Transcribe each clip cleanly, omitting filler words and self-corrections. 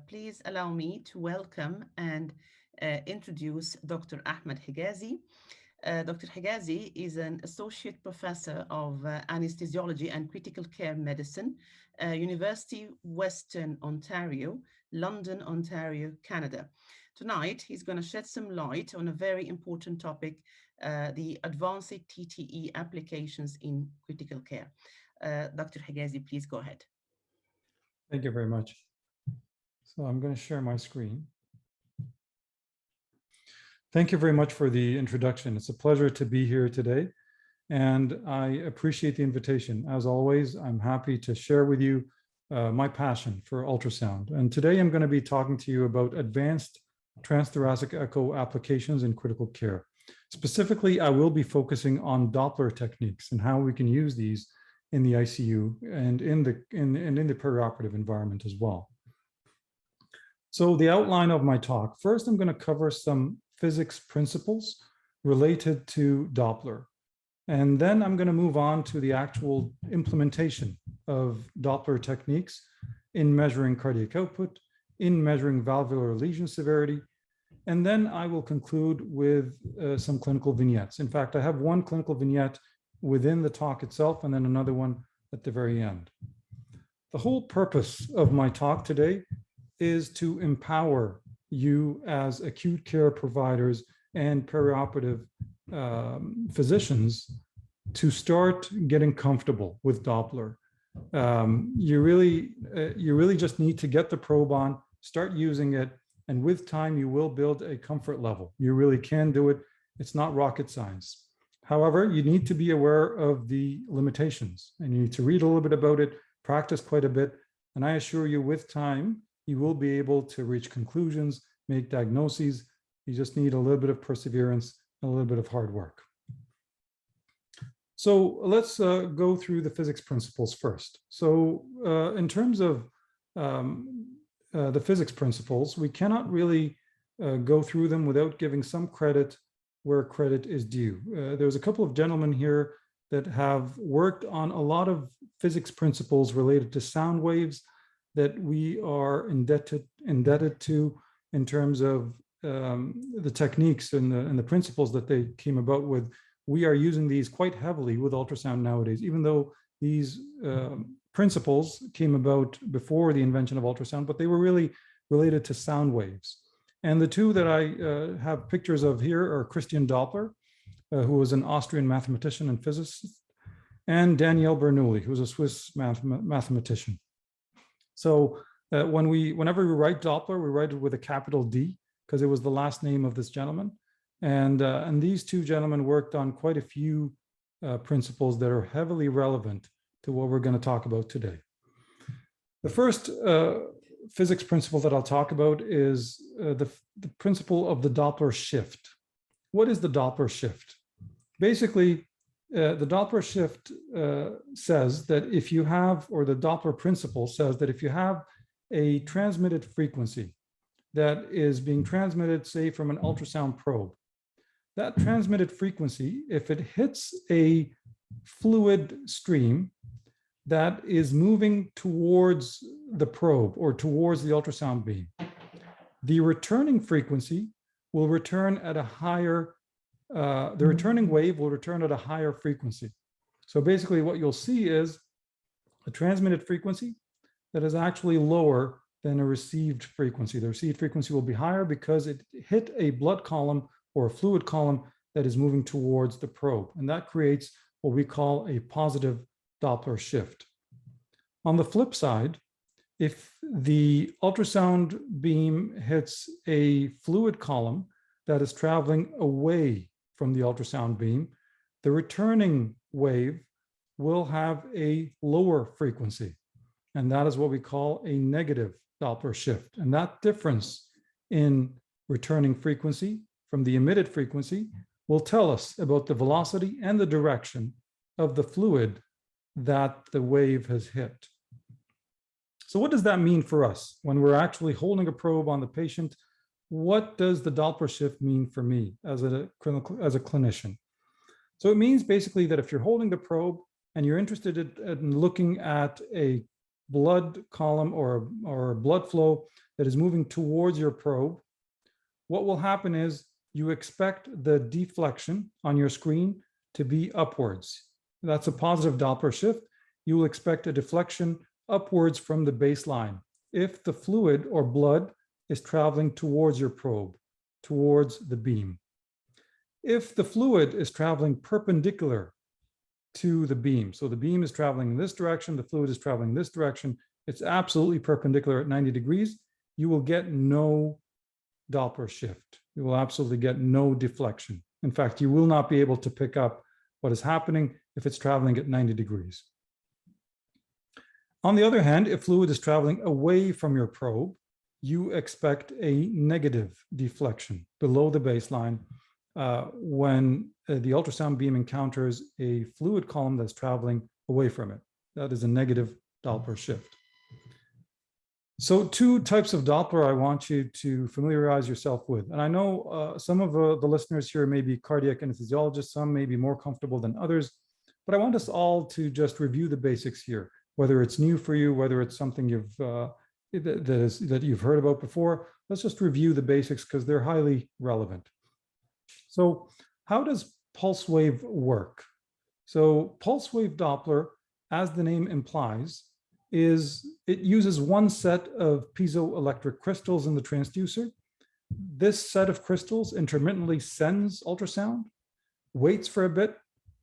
Please allow me to welcome and introduce Dr. Ahmed Hegazy. Dr. Hegazy is an associate professor of anesthesiology and critical care medicine, University Western Ontario, London, Ontario, Canada. Tonight, he's going to shed some light on a very important topic, the advanced TTE applications in critical care. Dr. Hegazy, please go ahead. Thank you very much. So I'm going to share my screen. Thank you very much for the introduction. It's a pleasure to be here today, and I appreciate the invitation. As always, I'm happy to share with you my passion for ultrasound. And today I'm going to be talking to you about advanced transthoracic echo applications in critical care. Specifically, I will be focusing on Doppler techniques and how we can use these in the ICU and in the perioperative environment as well. So the outline of my talk, first I'm going to cover some physics principles related to Doppler. And then I'm going to move on to the actual implementation of Doppler techniques in measuring cardiac output, in measuring valvular lesion severity. And then I will conclude with some clinical vignettes. In fact, I have one clinical vignette within the talk itself and then another one at the very end. The whole purpose of my talk today is to empower you as acute care providers and perioperative physicians to start getting comfortable with Doppler. You really just need to get the probe on, start using it, and with time you will build a comfort level. You really can do it. It's not rocket science. However, you need to be aware of the limitations, and you need to read a little bit about it, practice quite a bit, and I assure you with time, you will be able to reach conclusions, make diagnoses. You just need a little bit of perseverance and a little bit of hard work. So let's go through the physics principles first. So in terms of the physics principles, we cannot really go through them without giving some credit where credit is due. There's a couple of gentlemen here that have worked on a lot of physics principles related to sound waves that we are indebted to in terms of the techniques and the principles that they came about with. We are using these quite heavily with ultrasound nowadays, even though these principles came about before the invention of ultrasound, but they were really related to sound waves. And the two that I have pictures of here are Christian Doppler, who was an Austrian mathematician and physicist, and Daniel Bernoulli, who was a Swiss mathematician. So whenever we write Doppler, we write it with a capital D because it was the last name of this gentleman. And these two gentlemen worked on quite a few principles that are heavily relevant to what we're going to talk about today. The first physics principle that I'll talk about is the principle of the Doppler shift. What is the Doppler shift? Basically, the Doppler shift says that if you have, or the Doppler principle says that if you have a transmitted frequency that is being transmitted, say, from an ultrasound probe, that transmitted frequency, if it hits a fluid stream that is moving towards the probe or towards the ultrasound beam, the returning frequency will return at a higher, the returning wave will return at a higher frequency. So basically what you'll see is a transmitted frequency that is actually lower than a received frequency. The received frequency will be higher because it hit a blood column or a fluid column that is moving towards the probe. And that creates what we call a positive Doppler shift. On the flip side, if the ultrasound beam hits a fluid column that is traveling away from the ultrasound beam, the returning wave will have a lower frequency. And that is what we call a negative Doppler shift. And that difference in returning frequency from the emitted frequency will tell us about the velocity and the direction of the fluid that the wave has hit. So what does that mean for us when we're actually holding a probe on the patient? What does the Doppler shift mean for me as a clinician? So it means basically that if you're holding the probe and you're interested in looking at a blood column or blood flow that is moving towards your probe, what will happen is you expect the deflection on your screen to be upwards. That's a positive Doppler shift. You will expect a deflection upwards from the baseline if the fluid or blood is traveling towards your probe, towards the beam. If the fluid is traveling perpendicular to the beam, so the beam is traveling in this direction, the fluid is traveling in this direction, it's absolutely perpendicular at 90 degrees, you will get no Doppler shift. You will absolutely get no deflection. In fact, you will not be able to pick up what is happening if it's traveling at 90 degrees. On the other hand, if fluid is traveling away from your probe, you expect a negative deflection below the baseline when the ultrasound beam encounters a fluid column that's traveling away from it. That is a negative Doppler shift. So two types of Doppler I want you to familiarize yourself with. And I know some of the listeners here may be cardiac anesthesiologists, some may be more comfortable than others, but I want us all to just review the basics here, whether it's new for you, whether it's something that you've heard about before. Let's just review the basics because they're highly relevant. So how does pulse wave work? So pulse wave Doppler, as the name implies, it uses one set of piezoelectric crystals in the transducer. This set of crystals intermittently sends ultrasound, waits for a bit,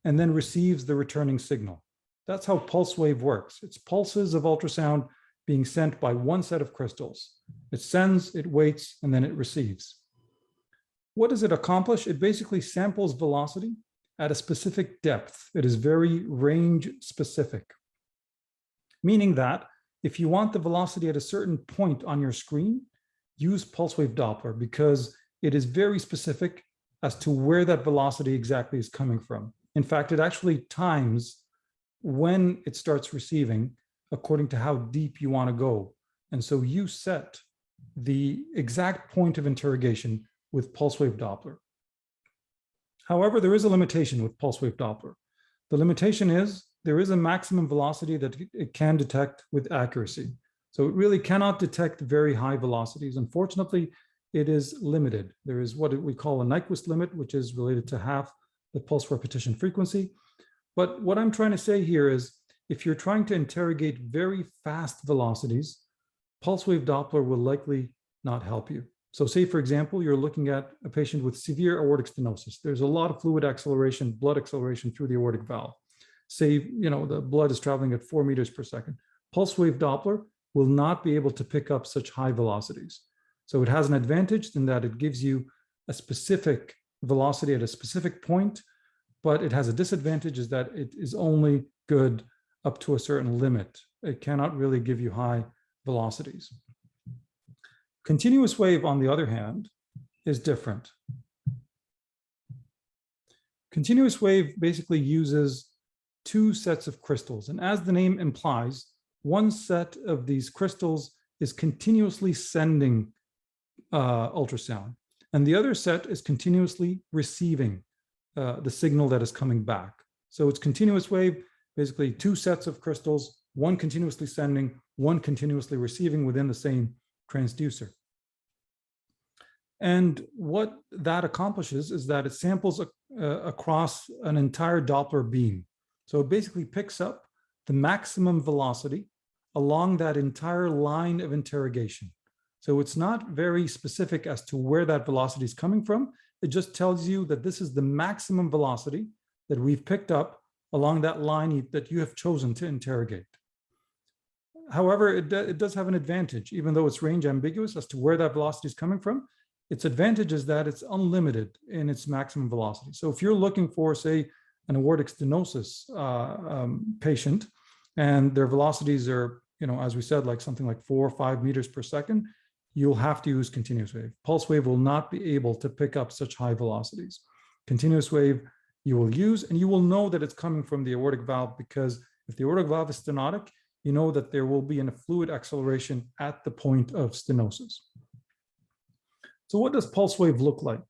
and then receives the returning signal. That's how pulse wave works. It's pulses of ultrasound being sent by one set of crystals. It sends, it waits, and then it receives. What does it accomplish? It basically samples velocity at a specific depth. It is very range specific, meaning that if you want the velocity at a certain point on your screen, use pulse wave Doppler because it is very specific as to where that velocity exactly is coming from. In fact, it actually times when it starts receiving according to how deep you want to go. And so you set the exact point of interrogation with pulse wave Doppler. However, there is a limitation with pulse wave Doppler. The limitation is there is a maximum velocity that it can detect with accuracy. So it really cannot detect very high velocities. Unfortunately, it is limited. There is what we call a Nyquist limit, which is related to half the pulse repetition frequency. But what I'm trying to say here is if you're trying to interrogate very fast velocities, pulse wave Doppler will likely not help you. So say, for example, you're looking at a patient with severe aortic stenosis. There's a lot of fluid acceleration, blood acceleration through the aortic valve. Say, the blood is traveling at 4 meters per second. Pulse wave Doppler will not be able to pick up such high velocities. So it has an advantage in that it gives you a specific velocity at a specific point, but it has a disadvantage is that it is only good up to a certain limit. It cannot really give you high velocities. Continuous wave, on the other hand, is different. Continuous wave basically uses two sets of crystals. And as the name implies, one set of these crystals is continuously sending ultrasound, and the other set is continuously receiving the signal that is coming back. So it's continuous wave, basically two sets of crystals, one continuously sending, one continuously receiving within the same transducer. And what that accomplishes is that it samples across an entire Doppler beam. So it basically picks up the maximum velocity along that entire line of interrogation. So it's not very specific as to where that velocity is coming from. It just tells you that this is the maximum velocity that we've picked up along that line that you have chosen to interrogate. However, it does have an advantage, even though it's range ambiguous as to where that velocity is coming from. Its advantage is that it's unlimited in its maximum velocity. So if you're looking for, say, an aortic stenosis patient, and their velocities are, as we said, like something like 4 or 5 meters per second, you'll have to use continuous wave. Pulse wave will not be able to pick up such high velocities. Continuous wave you will use, and you will know that it's coming from the aortic valve, because if the aortic valve is stenotic, you know that there will be a fluid acceleration at the point of stenosis. So what does pulse wave look like?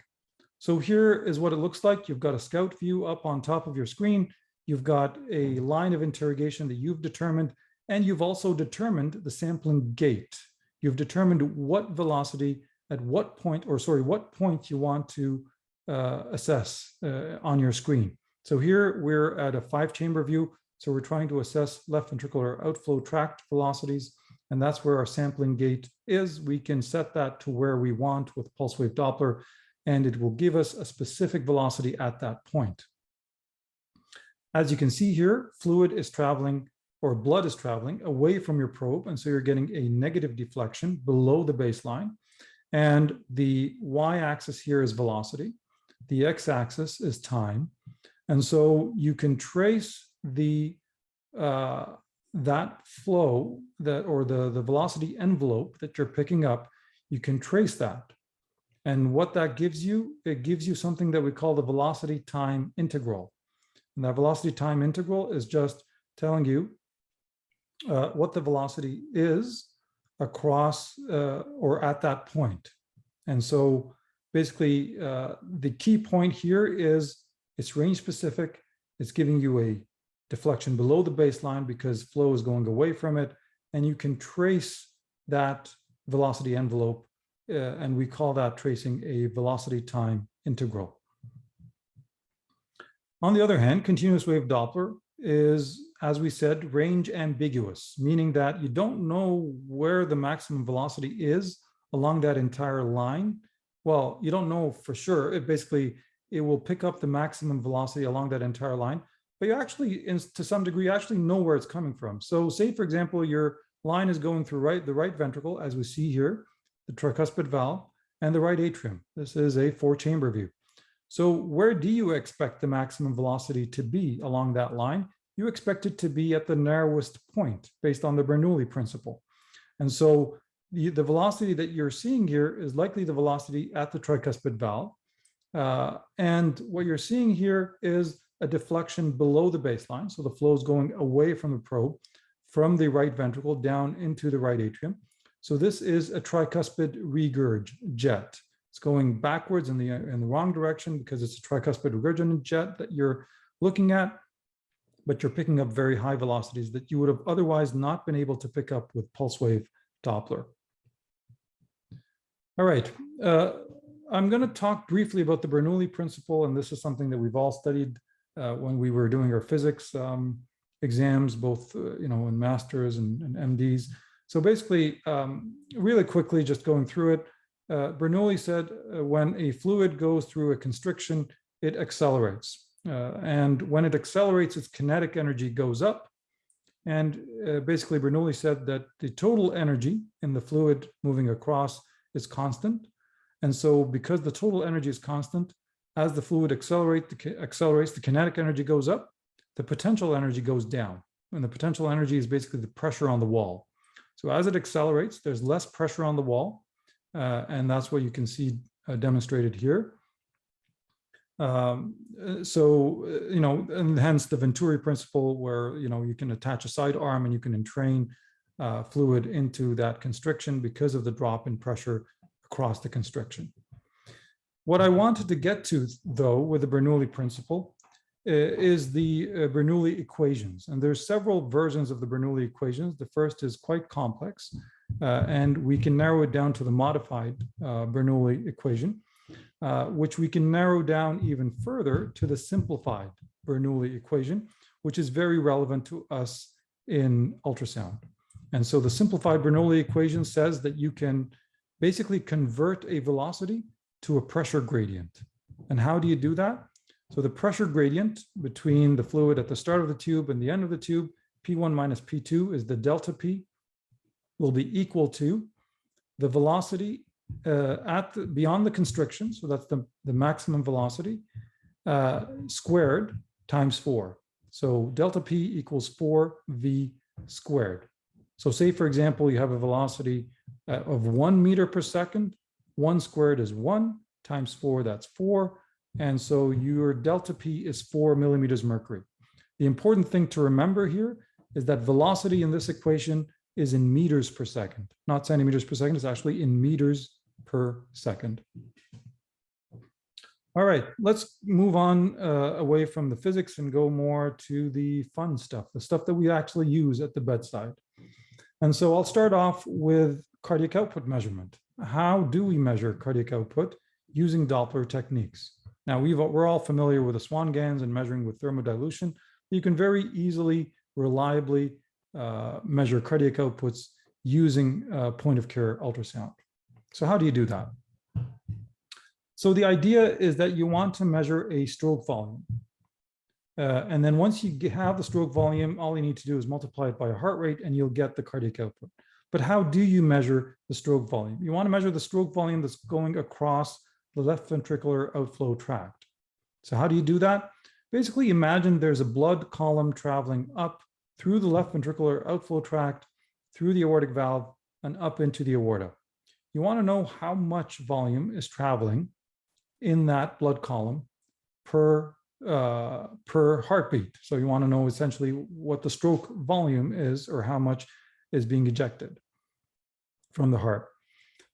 So here is what it looks like. You've got a scout view up on top of your screen. You've got a line of interrogation that you've determined, and you've also determined the sampling gate. You've determined what velocity at what point, or sorry, what point you want to assess on your screen. So here we're at a 5-chamber view. So we're trying to assess left ventricular outflow tract velocities, and that's where our sampling gate is. We can set that to where we want with pulse wave Doppler, and it will give us a specific velocity at that point. As you can see here, fluid is traveling, or blood is traveling away from your probe, and so you're getting a negative deflection below the baseline. And the y-axis here is velocity. The x-axis is time. And so you can trace the that flow, or the velocity envelope that you're picking up. You can trace that. And what that gives you, it gives you something that we call the velocity time integral. And that velocity time integral is just telling you what the velocity is across or at that point. And so basically the key point here is it's range specific. It's giving you a deflection below the baseline because flow is going away from it. And you can trace that velocity envelope, and we call that tracing a velocity time integral. On the other hand, continuous wave Doppler is, as we said, range ambiguous, meaning that you don't know where the maximum velocity is along that entire line. Well, you don't know for sure. It will pick up the maximum velocity along that entire line, but you actually, to some degree, actually know where it's coming from. So say, for example, your line is going through the right ventricle, as we see here, the tricuspid valve, and the right atrium. This is a 4-chamber view. So where do you expect the maximum velocity to be along that line? You expect it to be at the narrowest point based on the Bernoulli principle. And so the velocity that you're seeing here is likely the velocity at the tricuspid valve. And what you're seeing here is a deflection below the baseline. So the flow is going away from the probe, from the right ventricle down into the right atrium. So this is a tricuspid regurg jet. It's going backwards in the wrong direction because it's a tricuspid regurgitant jet that you're looking at, but you're picking up very high velocities that you would have otherwise not been able to pick up with pulse wave Doppler. All right, I'm going to talk briefly about the Bernoulli principle, and this is something that we've all studied when we were doing our physics exams, both in masters and MDs. So basically, really quickly, just going through it, Bernoulli said when a fluid goes through a constriction, it accelerates. And when it accelerates, its kinetic energy goes up. And basically, Bernoulli said that the total energy in the fluid moving across is constant. And so because the total energy is constant, as the fluid accelerates, the kinetic energy goes up, the potential energy goes down. And the potential energy is basically the pressure on the wall. So as it accelerates, there's less pressure on the wall. And that's what you can see demonstrated here. And hence the Venturi principle, where, you can attach a side arm and you can entrain fluid into that constriction because of the drop in pressure across the constriction. What I wanted to get to, though, with the Bernoulli principle is the Bernoulli equations. And there's several versions of the Bernoulli equations. The first is quite complex, and we can narrow it down to the modified Bernoulli equation, which we can narrow down even further to the simplified Bernoulli equation, which is very relevant to us in ultrasound. And so the simplified Bernoulli equation says that you can basically convert a velocity to a pressure gradient. And how do you do that? So the pressure gradient between the fluid at the start of the tube and the end of the tube, P1 minus P2, is the delta P, will be equal to the velocity beyond the constriction, so that's the maximum velocity, squared times 4. So delta P equals 4V squared. So say, for example, you have a velocity of 1 meter per second. 1 squared is 1 times 4, that's 4. And so your delta P is 4 millimeters mercury. The important thing to remember here is that velocity in this equation is in meters per second, not centimeters per second. It's actually in meters per second. All right, let's move on away from the physics and go more to the fun stuff, the stuff that we actually use at the bedside. And so I'll start off with cardiac output measurement. How do we measure cardiac output using Doppler techniques? Now, we're all familiar with the Swan-Ganz and measuring with thermodilution. You can very easily, reliably measure cardiac outputs using point-of-care ultrasound. So how do you do that? So the idea is that you want to measure a stroke volume. And then once you have the stroke volume, all you need to do is multiply it by a heart rate and you'll get the cardiac output. But how do you measure the stroke volume? You want to measure the stroke volume that's going across the left ventricular outflow tract. So how do you do that? Basically, imagine there's a blood column traveling up through the left ventricular outflow tract, through the aortic valve, and up into the aorta. You want to know how much volume is traveling in that blood column per heartbeat. So you want to know essentially what the stroke volume is or how much is being ejected from the heart.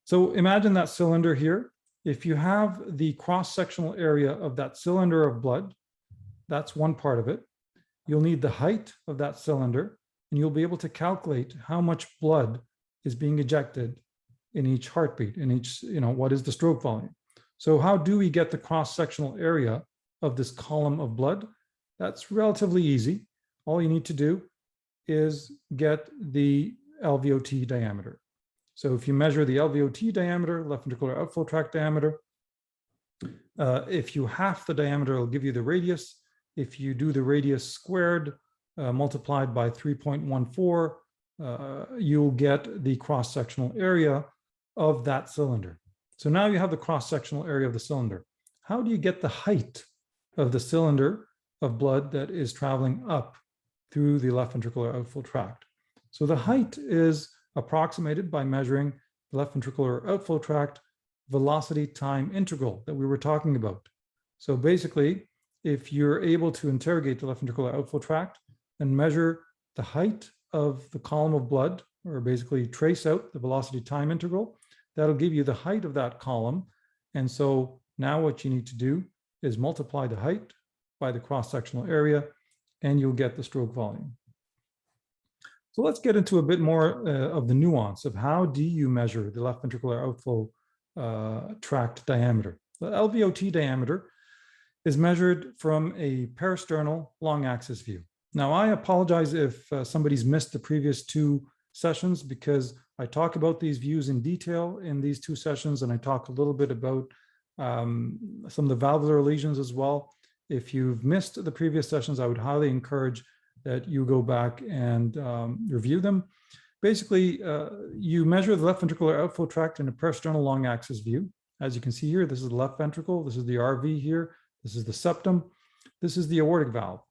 So imagine that cylinder here. If you have the cross-sectional area of that cylinder of blood, that's one part of it. You'll need the height of that cylinder, and you'll be able to calculate how much blood is being ejected in each heartbeat, in each, what is the stroke volume. So how do we get the cross-sectional area of this column of blood? That's relatively easy. All you need to do is get the LVOT diameter. So if you measure the LVOT diameter, left ventricular outflow tract diameter, if you half the diameter, it'll give you the radius. If you do the radius squared multiplied by 3.14, you'll get the cross-sectional area of that cylinder. So now you have the cross-sectional area of the cylinder. How do you get the height of the cylinder of blood that is traveling up through the left ventricular outflow tract? So the height is approximated by measuring the left ventricular outflow tract velocity time integral that we were talking about. So basically, if you're able to interrogate the left ventricular outflow tract and measure the height of the column of blood, or basically trace out the velocity time integral, that'll give you the height of that column. And so now what you need to do is multiply the height by the cross-sectional area, and you'll get the stroke volume. So let's get into a bit more of the nuance of how do you measure the left ventricular outflow tract diameter. The LVOT diameter is measured from a peristernal long axis view. Now, I apologize if somebody's missed the previous two sessions because I talk about these views in detail in these two sessions, and I talk a little bit about some of the valvular lesions as well. If you've missed the previous sessions, I would highly encourage that you go back and review them. Basically, you measure the left ventricular outflow tract in a peristernal long axis view. As you can see here, this is the left ventricle, this is the RV here, this is the septum, this is the aortic valve.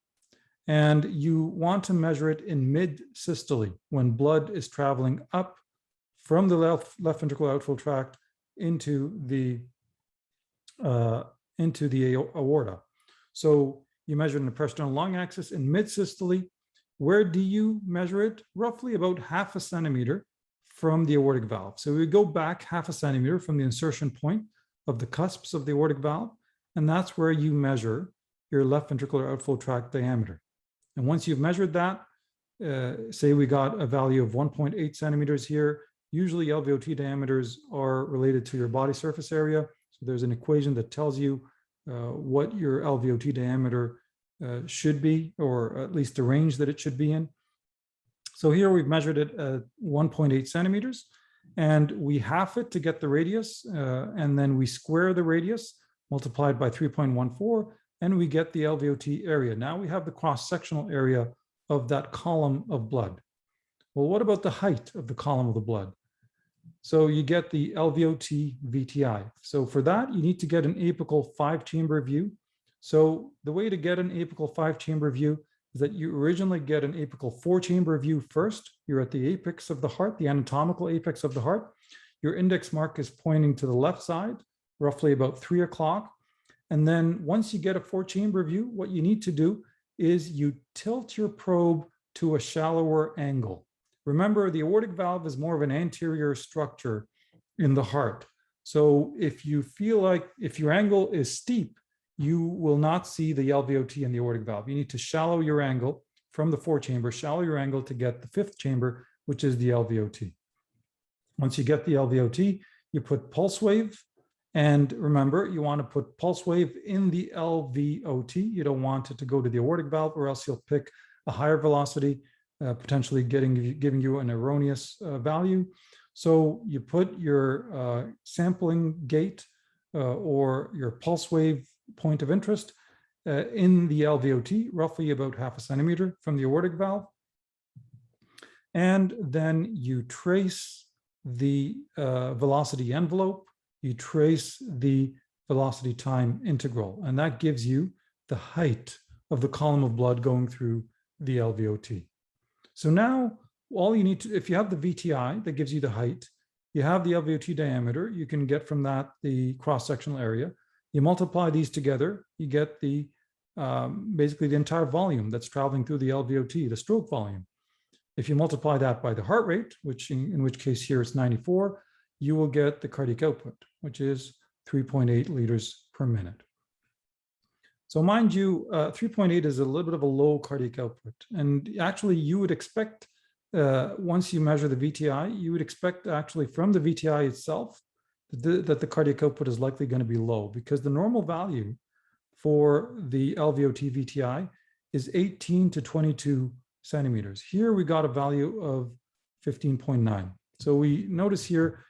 And you want to measure it in mid-systole when blood is traveling up from the left ventricular outflow tract into the aorta. So you measure it in the peristernal long axis in mid-systole. Where do you measure it? Roughly about 0.5 centimeter from the aortic valve. So we go back 0.5 centimeter from the insertion point of the cusps of the aortic valve, and that's where you measure your left ventricular outflow tract diameter. And once you've measured that, say we got a value of 1.8 centimeters here, usually LVOT diameters are related to your body surface area. So there's an equation that tells you what your LVOT diameter should be, or at least the range that it should be in. So here we've measured it at 1.8 centimeters, and we half it to get the radius, and then we square the radius multiplied by 3.14, and we get the LVOT area. Now we have the cross-sectional area of that column of blood. Well, what about the height of the column of the blood? So you get the LVOT VTI. So for that, you need to get an apical 5-chamber view. So the way to get an apical 5-chamber view is that you originally get an apical 4-chamber view first. You're at the apex of the heart, the anatomical apex of the heart. Your index mark is pointing to the left side, roughly about 3 o'clock. And then once you get a 4-chamber view, what you need to do is you tilt your probe to a shallower angle. Remember, the aortic valve is more of an anterior structure in the heart. So if you feel like if your angle is steep, you will not see the LVOT in the aortic valve. You need to shallow your angle from the 4-chamber, shallow your angle to get the 5th chamber, which is the LVOT. Once you get the LVOT, you put pulse wave. And remember, you want to put pulse wave in the LVOT. You don't want it to go to the aortic valve, or else you'll pick a higher velocity, potentially giving you an erroneous value. So you put your sampling gate or your pulse wave point of interest in the LVOT, roughly about 0.5 centimeter from the aortic valve. And then you trace the velocity envelope, you trace the velocity time integral, and that gives you the height of the column of blood going through the LVOT. So now all you need to, if you have the VTI that gives you the height, you have the LVOT diameter, you can get from that the cross-sectional area. You multiply these together, you get the basically the entire volume that's traveling through the LVOT, the stroke volume. If you multiply that by the heart rate, which in which case here it's 94, you will get the cardiac output, which is 3.8 liters per minute. So mind you, 3.8 is a little bit of a low cardiac output. And actually you would expect, once you measure the VTI, you would expect actually from the VTI itself that the cardiac output is likely going to be low, because the normal value for the LVOT VTI is 18 to 22 centimeters. Here we got a value of 15.9. So we notice here,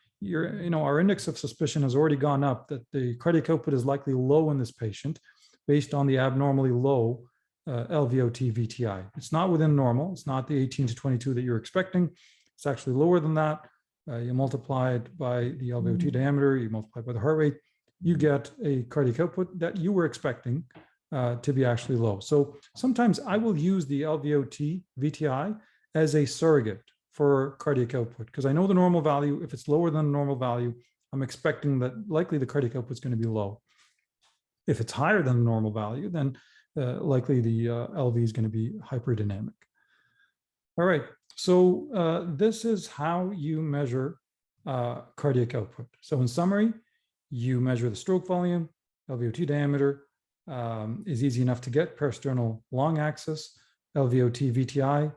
our index of suspicion has already gone up that the cardiac output is likely low in this patient based on the abnormally low LVOT VTI. It's not within normal. It's not the 18 to 22 that you're expecting. It's actually lower than that. You multiply it by the LVOT diameter, you multiply it by the heart rate, you get a cardiac output that you were expecting to be actually low. So sometimes I will use the LVOT VTI as a surrogate for cardiac output, because I know the normal value. If it's lower than the normal value, I'm expecting that likely the cardiac output is going to be low. If it's higher than the normal value, then likely the LV is going to be hyperdynamic. All right, so this is how you measure cardiac output. So in summary, you measure the stroke volume, LVOT diameter is easy enough to get, parasternal long axis, LVOT VTI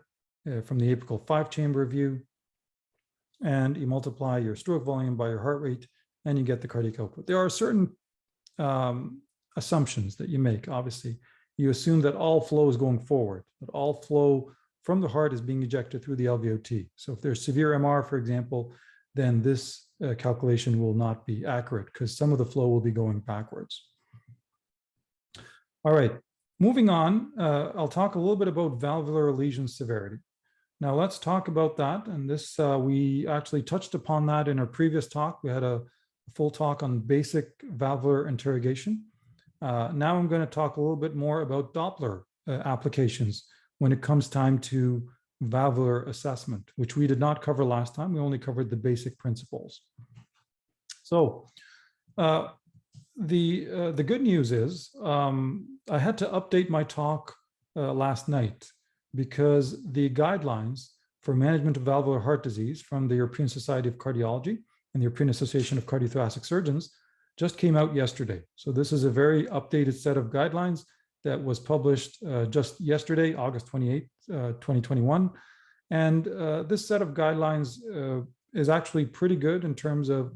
from the apical 5-chamber view, and you multiply your stroke volume by your heart rate, and you get the cardiac output. There are certain assumptions that you make. Obviously, you assume that all flow is going forward, that all flow from the heart is being ejected through the LVOT. So if there's severe MR, for example, then this calculation will not be accurate because some of the flow will be going backwards. All right, moving on, I'll talk a little bit about valvular lesion severity. Now let's talk about that. And this, we actually touched upon that in our previous talk. We had a full talk on basic valvular interrogation. Now I'm going to talk a little bit more about Doppler applications when it comes time to valvular assessment, which we did not cover last time. We only covered the basic principles. So the good news is I had to update my talk last night because the guidelines for management of valvular heart disease from the European Society of Cardiology and the European Association of Cardiothoracic Surgeons just came out yesterday. So this is a very updated set of guidelines that was published just yesterday, August 28, 2021. And this set of guidelines is actually pretty good in terms of,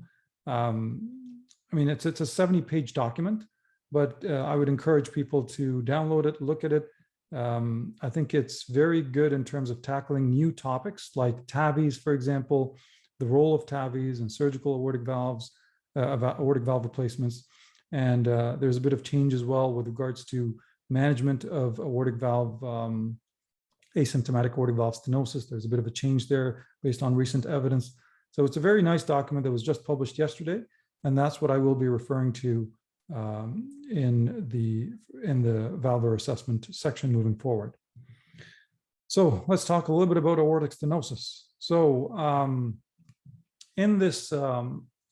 I mean, it's a 70-page document, but I would encourage people to download it, look at it. I think it's very good in terms of tackling new topics like TAVIs, for example, the role of TAVIs and surgical aortic valves, aortic valve replacements. And there's a bit of change as well with regards to management of aortic valve, asymptomatic aortic valve stenosis. There's a bit of a change there based on recent evidence. So it's a very nice document that was just published yesterday. And that's what I will be referring to in the valvular assessment section moving forward. So let's talk a little bit about aortic stenosis. So in this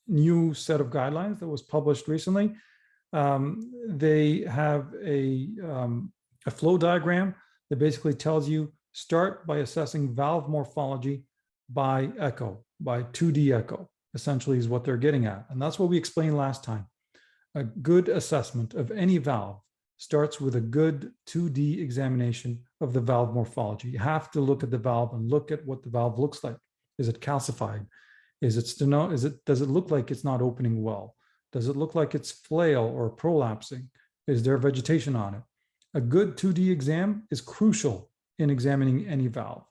new set of guidelines that was published recently, they have a flow diagram that basically tells you start by assessing valve morphology by echo, by 2D echo, essentially is what they're getting at. And that's what we explained last time. A good assessment of any valve starts with a good 2D examination of the valve morphology. You have to look at the valve and look at what the valve looks like. Is it calcified? Does it look like it's not opening well? Does it look like it's flail or prolapsing? Is there vegetation on it? A good 2D exam is crucial in examining any valve.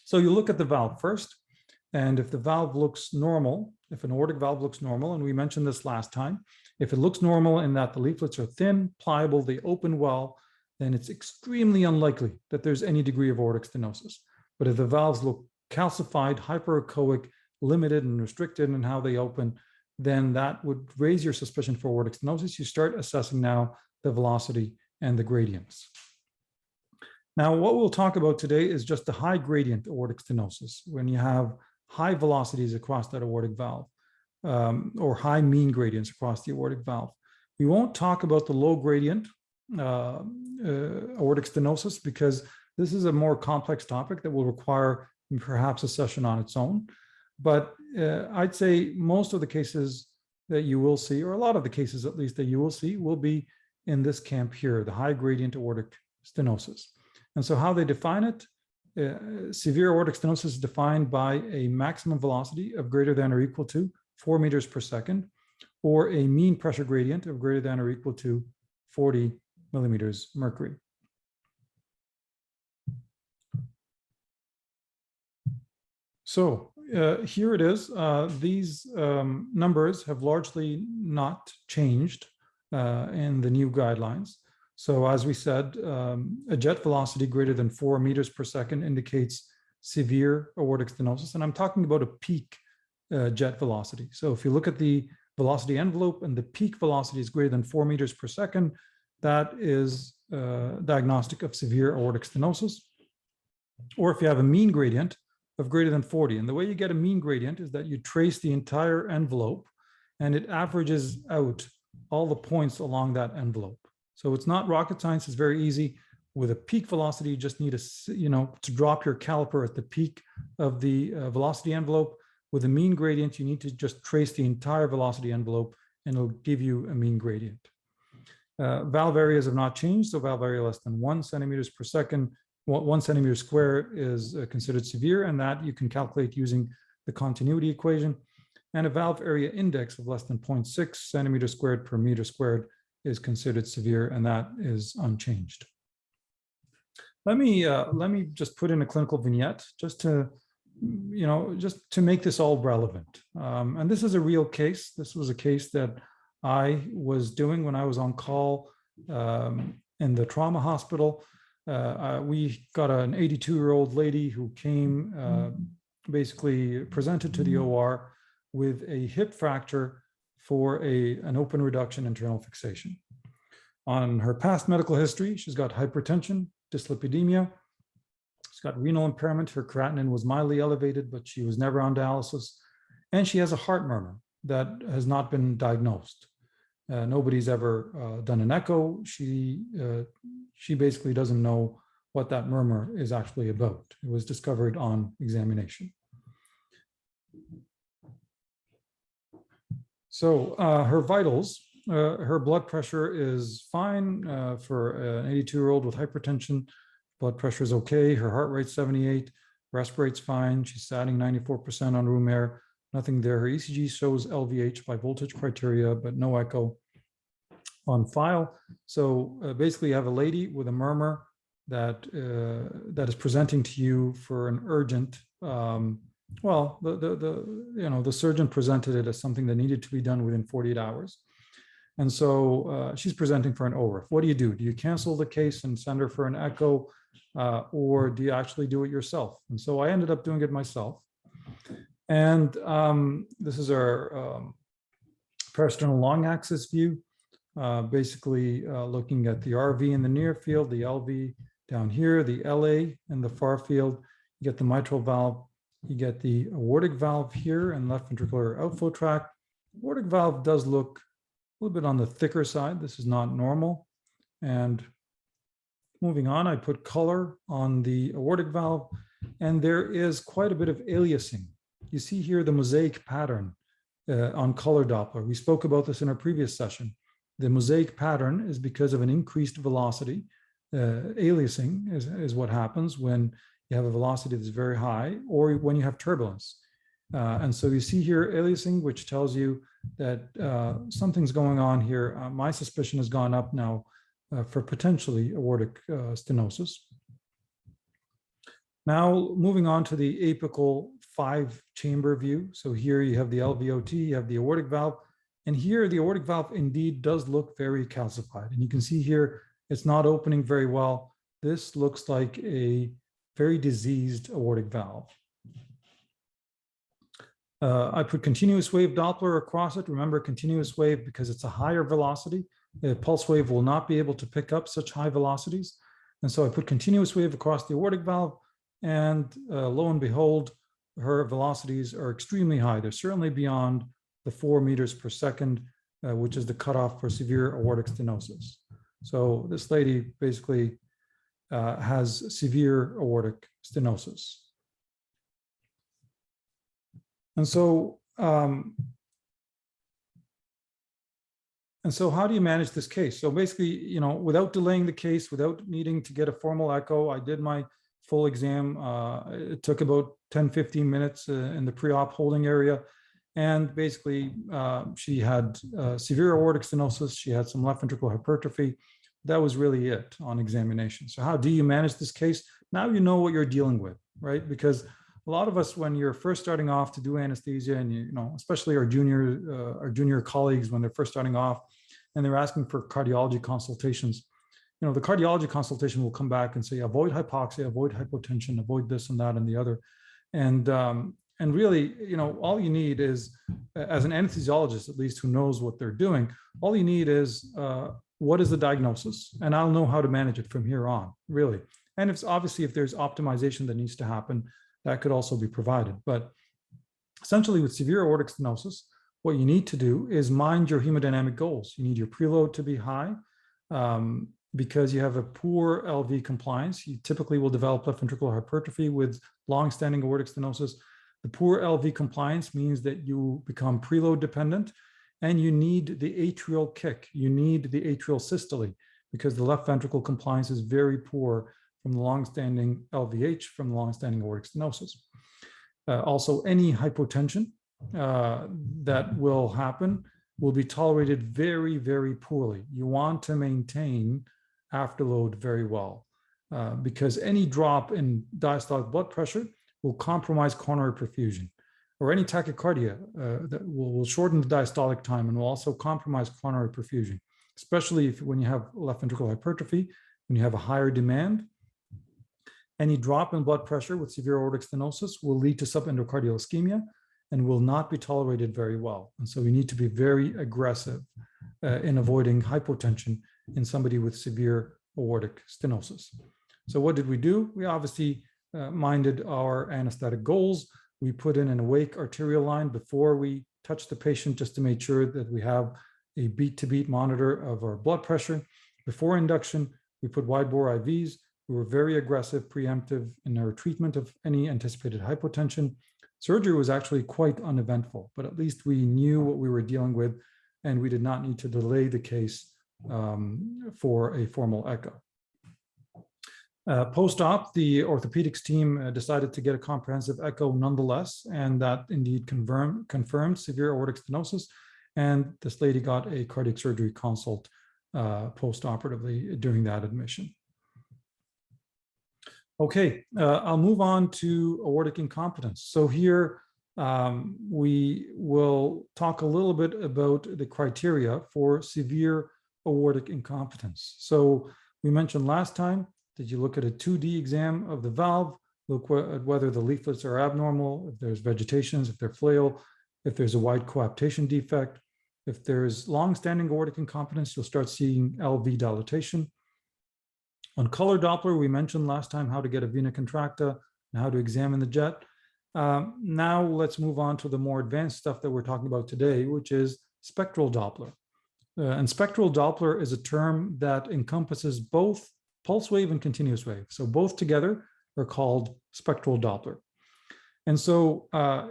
So you look at the valve first, and if the valve looks normal, if an aortic valve looks normal, and we mentioned this last time, if it looks normal in that the leaflets are thin, pliable, they open well, then it's extremely unlikely that there's any degree of aortic stenosis. But if the valves look calcified, hyperechoic, limited and restricted in how they open, then that would raise your suspicion for aortic stenosis. You start assessing now the velocity and the gradients. Now, what we'll talk about today is just the high gradient aortic stenosis, when you have high velocities across that aortic valve, or high mean gradients across the aortic valve. We won't talk about the low gradient aortic stenosis, because this is a more complex topic that will require perhaps a session on its own. But I'd say most of the cases that you will see, or a lot of the cases at least that you will see, will be in this camp here, the high gradient aortic stenosis. And so how they define it, severe aortic stenosis is defined by a maximum velocity of greater than or equal to 4 meters per second, or a mean pressure gradient of greater than or equal to 40 millimeters mercury. So here it is. These numbers have largely not changed in the new guidelines. So as we said, a jet velocity greater than 4 meters per second indicates severe aortic stenosis. And I'm talking about a peak jet velocity. So if you look at the velocity envelope and the peak velocity is greater than 4 meters per second, that is diagnostic of severe aortic stenosis. Or if you have a mean gradient of greater than 40. And the way you get a mean gradient is that you trace the entire envelope and it averages out all the points along that envelope. So it's not rocket science, it's very easy. With a peak velocity, you just need to drop your caliper at the peak of the velocity envelope. With a mean gradient, you need to just trace the entire velocity envelope and it'll give you a mean gradient. Valve areas have not changed, so valve area less than 1 centimeters per second, 1 centimeter square is considered severe, and that you can calculate using the continuity equation. And a valve area index of less than 0.6 centimeters squared per meter squared is considered severe, and that is unchanged. Let me just put in a clinical vignette just to make this all relevant. And this is a real case. This was a case that I was doing when I was on call in the trauma hospital. We got an 82-year-old lady who came, basically presented to the OR with a hip fracture for an open reduction internal fixation. On her past medical history, she's got hypertension, dyslipidemia, she's got renal impairment, her creatinine was mildly elevated, but she was never on dialysis, and she has a heart murmur that has not been diagnosed. Nobody's ever done an echo. She basically doesn't know what that murmur is actually about. It was discovered on examination. So her vitals, her blood pressure is fine for an 82-year-old with hypertension. Blood pressure is okay. Her heart rate's 78. Respirate's fine. She's satting 94% on room air. Nothing there. Her ECG shows LVH by voltage criteria, but no echo on file. So basically, you have a lady with a murmur that is presenting to you for an urgent. Well, the surgeon presented it as something that needed to be done within 48 hours, and so she's presenting for an ORIF. What do? Do you cancel the case and send her for an echo, or do you actually do it yourself? And so I ended up doing it myself. And this is our parasternal long axis view, basically looking at the RV in the near field, the LV down here, the LA in the far field. You get the mitral valve, you get the aortic valve here and left ventricular outflow tract. Aortic valve does look a little bit on the thicker side. This is not normal. And moving on, I put color on the aortic valve, and there is quite a bit of aliasing. You see here the mosaic pattern on color Doppler. We spoke about this in our previous session. The mosaic pattern is because of an increased velocity. Aliasing is what happens when you have a velocity that's very high, or when you have turbulence. And so you see here aliasing, which tells you that something's going on here. My suspicion has gone up now for potentially aortic stenosis. Now, moving on to the apical 5-chamber view. So here you have the LVOT, you have the aortic valve, and here the aortic valve indeed does look very calcified. And you can see here, it's not opening very well. This looks like a very diseased aortic valve. I put continuous wave Doppler across it. Remember, continuous wave, because it's a higher velocity, the pulse wave will not be able to pick up such high velocities. And so I put continuous wave across the aortic valve, and lo and behold, her velocities are extremely high. They're certainly beyond the 4 meters per second, which is the cutoff for severe aortic stenosis. So this lady basically has severe aortic stenosis. And so how do you manage this case? So basically, without delaying the case, without needing to get a formal echo, I did my full exam. It took about 10, 15 minutes in the pre-op holding area. And basically, she had severe aortic stenosis. She had some left ventricular hypertrophy. That was really it on examination. So how do you manage this case? Now you know what you're dealing with, right? Because a lot of us, when you're first starting off to do anesthesia, and especially our junior colleagues, when they're first starting off and they're asking for cardiology consultations, the cardiology consultation will come back and say, avoid hypoxia, avoid hypotension, avoid this and that and the other. And really, all you need is, as an anesthesiologist, at least, who knows what they're doing, all you need is, what is the diagnosis? And I'll know how to manage it from here on, really. And if there's optimization that needs to happen, that could also be provided. But essentially, with severe aortic stenosis, what you need to do is mind your hemodynamic goals. You need your preload to be high, because you have a poor LV compliance. You typically will develop left ventricular hypertrophy with long-standing aortic stenosis. The poor LV compliance means that you become preload dependent, and you need the atrial kick. You need the atrial systole, because the left ventricle compliance is very poor from the long-standing LVH, from the long-standing aortic stenosis. Also, any hypotension that will happen will be tolerated very, very poorly. You want to maintain afterload very well, because any drop in diastolic blood pressure will compromise coronary perfusion, or any tachycardia that will shorten the diastolic time and will also compromise coronary perfusion, especially when you have left ventricular hypertrophy, when you have a higher demand. Any drop in blood pressure with severe aortic stenosis will lead to subendocardial ischemia and will not be tolerated very well. And so we need to be very aggressive in avoiding hypotension in somebody with severe aortic stenosis. So what did we do? We obviously minded our anesthetic goals. We put in an awake arterial line before we touch the patient, just to make sure that we have a beat-to-beat monitor of our blood pressure. Before induction, we put wide-bore IVs. We were very aggressive, preemptive in our treatment of any anticipated hypotension. Surgery was actually quite uneventful, but at least we knew what we were dealing with, and we did not need to delay the case for a formal echo. Post-op, the orthopedics team decided to get a comprehensive echo nonetheless, and that indeed confirmed severe aortic stenosis, and this lady got a cardiac surgery consult post-operatively during that admission. Okay, I'll move on to aortic incompetence. So here we will talk a little bit about the criteria for severe aortic incompetence. So we mentioned last time that you look at a 2D exam of the valve, look at whether the leaflets are abnormal, if there's vegetations, if they're flail, if there's a wide coaptation defect. If there's long-standing aortic incompetence, you'll start seeing LV dilatation. On color Doppler, we mentioned last time how to get a vena contracta and how to examine the jet. Now let's move on to the more advanced stuff that we're talking about today, which is spectral Doppler. And spectral Doppler is a term that encompasses both pulse wave and continuous wave. So both together are called spectral Doppler. And so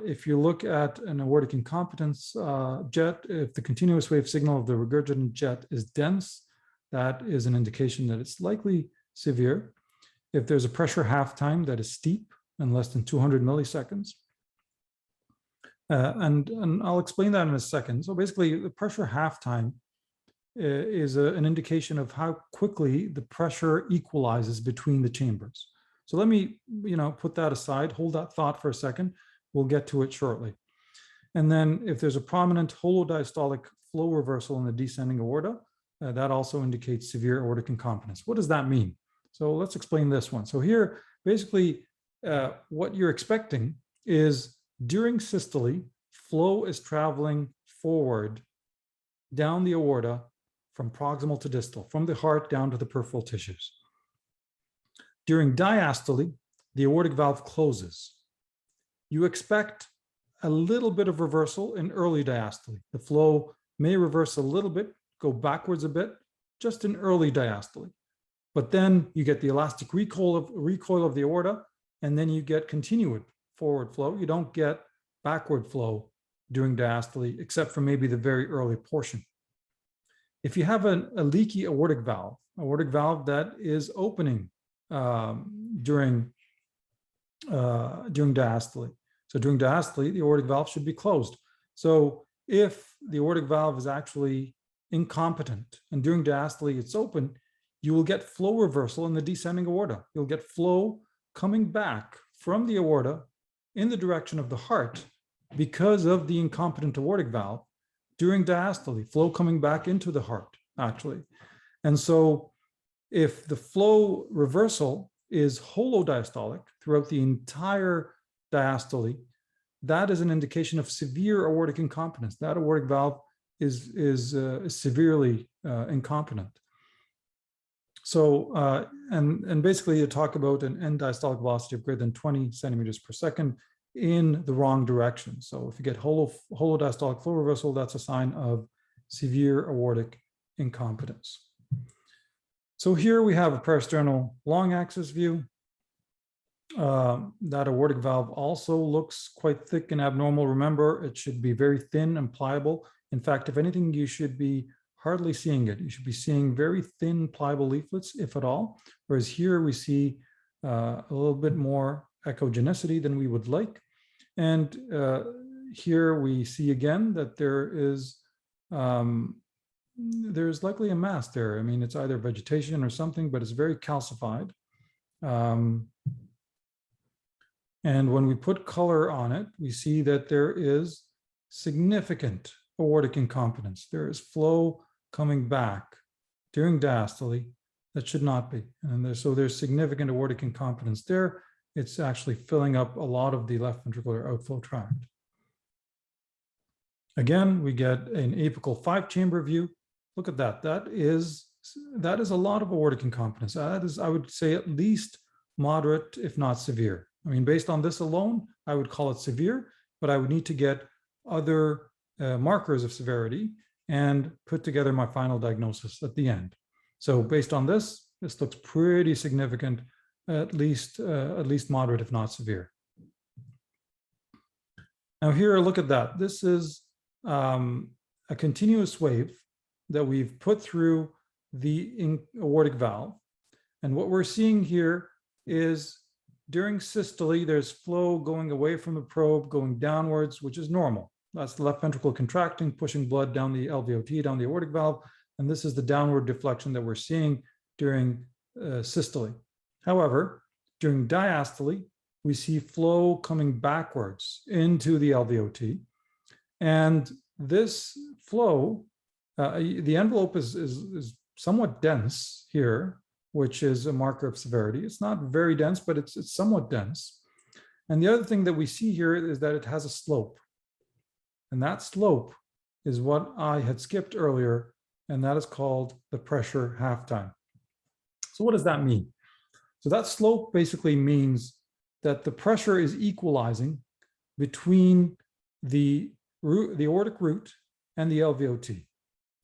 if you look at an aortic incompetence jet, if the continuous wave signal of the regurgitant jet is dense, that is an indication that it's likely severe. if there's a pressure half time that is steep and less than 200 milliseconds. And I'll explain that in a second. So basically, the pressure half time is an indication of how quickly the pressure equalizes between the chambers. So let me, put that aside, hold that thought for a second. We'll get to it shortly. And then if there's a prominent holodiastolic flow reversal in the descending aorta, that also indicates severe aortic incompetence. What does that mean? So let's explain this one. So here, basically, what you're expecting is during systole, flow is traveling forward down the aorta from proximal to distal, from the heart down to the peripheral tissues. During diastole, the aortic valve closes. You expect a little bit of reversal in early diastole. The flow may reverse a little bit, go backwards a bit, just in early diastole. But then you get the elastic recoil of the aorta, and then you get continued forward flow. You don't get backward flow during diastole, except for maybe the very early portion. If you have a leaky aortic valve that is opening during diastole. So during diastole, the aortic valve should be closed. So if the aortic valve is actually incompetent and during diastole it's open, you will get flow reversal in the descending aorta. You'll get flow coming back from the aorta in the direction of the heart because of the incompetent aortic valve during diastole, flow coming back into the heart, actually. And so if the flow reversal is holodiastolic throughout the entire diastole, that is an indication of severe aortic incompetence. That aortic valve is severely incompetent. So, and basically you talk about an end diastolic velocity of greater than 20 centimeters per second in the wrong direction. So if you get holodiastolic flow reversal, that's a sign of severe aortic incompetence. So here we have a peristernal long axis view. That aortic valve also looks quite thick and abnormal. Remember, it should be very thin and pliable. In fact, if anything, you should be hardly seeing it. You should be seeing very thin, pliable leaflets, if at all. Whereas here we see a little bit more echogenicity than we would like. And here we see again that there's likely a mass there. I mean, it's either vegetation or something, but it's very calcified. And when we put color on it, we see that there is significant aortic incompetence. There is flow coming back during diastole that should not be. And so there's significant aortic incompetence there. It's actually filling up a lot of the left ventricular outflow tract. Again, we get an apical 5-chamber view. Look at that. That is a lot of aortic incompetence. That is, I would say, at least moderate, if not severe. I mean, based on this alone, I would call it severe, but I would need to get other markers of severity and put together my final diagnosis at the end. So based on this looks pretty significant, at least moderate, if not severe. Now here, look at that. This is a continuous wave that we've put through the aortic valve. And what we're seeing here is during systole, there's flow going away from the probe, going downwards, which is normal. That's the left ventricle contracting, pushing blood down the LVOT, down the aortic valve. And this is the downward deflection that we're seeing during systole. However, during diastole, we see flow coming backwards into the LVOT. And this flow, the envelope is somewhat dense here, which is a marker of severity. It's not very dense, but it's somewhat dense. And the other thing that we see here is that it has a slope. And that slope is what I had skipped earlier, and that is called the pressure half time. So what does that mean? So that slope basically means that the pressure is equalizing between the aortic root and the LVOT.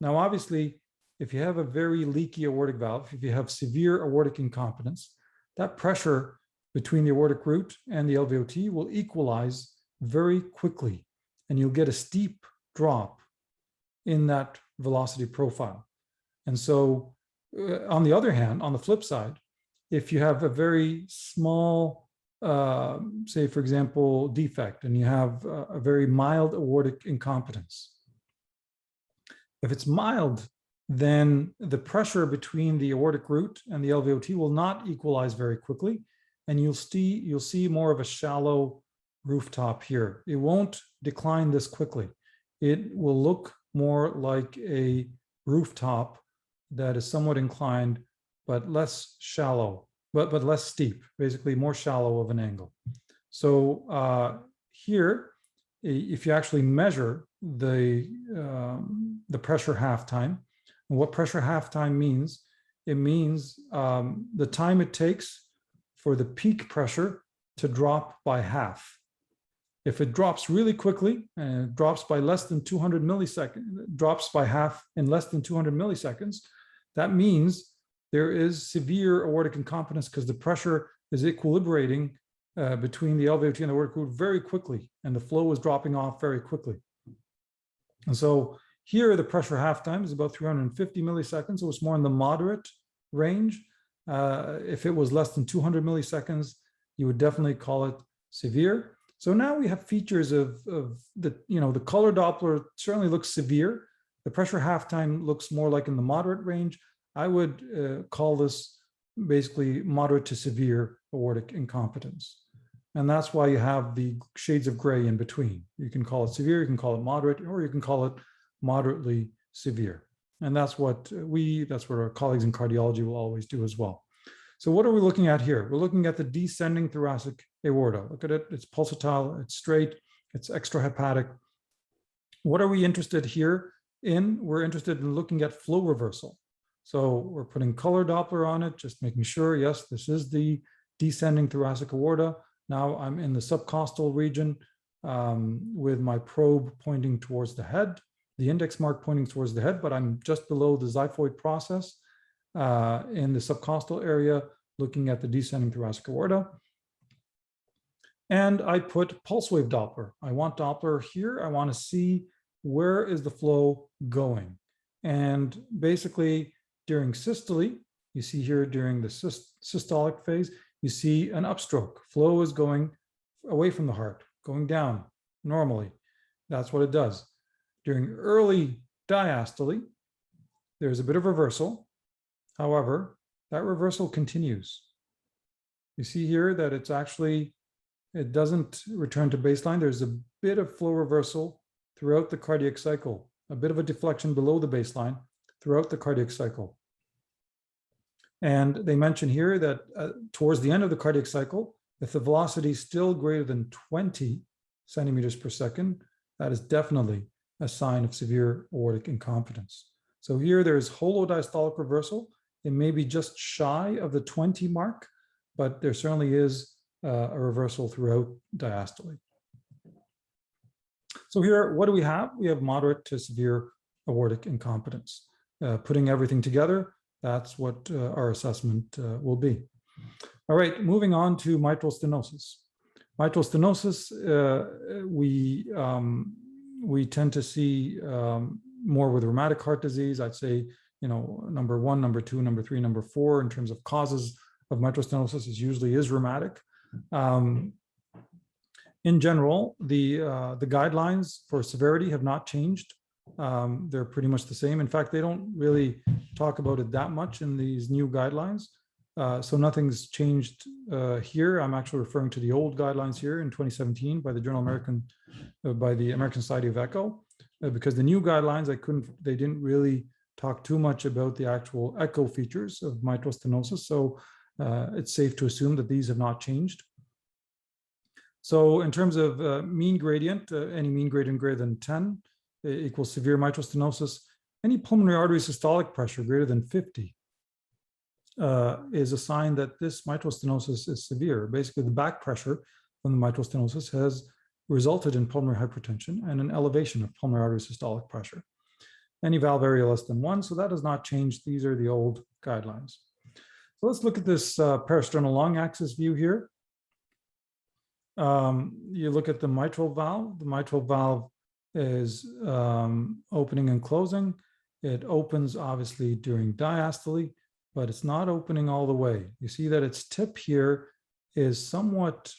Now, obviously, if you have a very leaky aortic valve, if you have severe aortic incompetence, that pressure between the aortic root and the LVOT will equalize very quickly, and you'll get a steep drop in that velocity profile. And so on the other hand, on the flip side, if you have a very small, say, for example, defect, and you have a very mild aortic incompetence. If it's mild, then the pressure between the aortic root and the LVOT will not equalize very quickly, and you'll see more of a shallow rooftop here. It won't decline this quickly. It will look more like a rooftop that is somewhat inclined, but less shallow, but less steep, basically more shallow of an angle. So here, if you actually measure the pressure half time, and what pressure half time means, it means the time it takes for the peak pressure to drop by half. If it drops really quickly and it drops by less than 200 milliseconds, drops by half in less than 200 milliseconds, that means there is severe aortic incompetence because the pressure is equilibrating between the LVOT and the aortic root very quickly, and the flow is dropping off very quickly. And so here the pressure half time is about 350 milliseconds, so it's more in the moderate range. If it was less than 200 milliseconds, you would definitely call it severe. So now we have features of the, the color Doppler certainly looks severe. The pressure half time looks more like in the moderate range. I would call this basically moderate to severe aortic incompetence. And that's why you have the shades of gray in between. You can call it severe, you can call it moderate, or you can call it moderately severe. And that's what our colleagues in cardiology will always do as well. So what are we looking at here? We're looking at the descending thoracic aorta. Look at it, it's pulsatile, it's straight, it's extrahepatic. What are we interested here in? We're interested in looking at flow reversal. So we're putting color Doppler on it, just making sure, yes, this is the descending thoracic aorta. Now I'm in the subcostal region with my probe pointing towards the head, the index mark pointing towards the head, but I'm just below the xiphoid process in the subcostal area, looking at the descending thoracic aorta. And I put pulse wave Doppler. I want Doppler here. I want to see where is the flow going. And basically during systole, you see here during the systolic phase, you see an upstroke. Flow is going away from the heart, going down normally. That's what it does. During early diastole, there's a bit of reversal. However, that reversal continues. You see here that it doesn't return to baseline. There's a bit of flow reversal throughout the cardiac cycle, a bit of a deflection below the baseline throughout the cardiac cycle. And they mention here that towards the end of the cardiac cycle, if the velocity is still greater than 20 centimeters per second, that is definitely a sign of severe aortic incompetence. So here there's holodiastolic reversal. It may be just shy of the 20 mark, but there certainly is a reversal throughout diastole. So here, what do we have? We have moderate to severe aortic incompetence. Putting everything together, that's what our assessment will be. All right, moving on to mitral stenosis. Mitral stenosis, we tend to see more with rheumatic heart disease. I'd say, number 1, number 2, number 3, number 4 in terms of causes of mitral stenosis usually is rheumatic. In general, the guidelines for severity have not changed. They're pretty much the same. In fact, they don't really talk about it that much in these new guidelines. So nothing's changed here. I'm actually referring to the old guidelines here in 2017 by the by the American Society of Echo, because the new guidelines, they didn't really talk too much about the actual echo features of mitral stenosis. So it's safe to assume that these have not changed. So in terms of mean gradient, any mean gradient greater than 10 equals severe mitral stenosis. Any pulmonary artery systolic pressure greater than 50 is a sign that this mitral stenosis is severe. Basically, the back pressure from the mitral stenosis has resulted in pulmonary hypertension and an elevation of pulmonary artery systolic pressure. Any valve area less than 1, so that has not changed. These are the old guidelines. So let's look at this parasternal lung axis view here. You look at the mitral valve. The mitral valve is opening and closing. It opens obviously during diastole. but it's not opening all the way. You see that its tip here is somewhat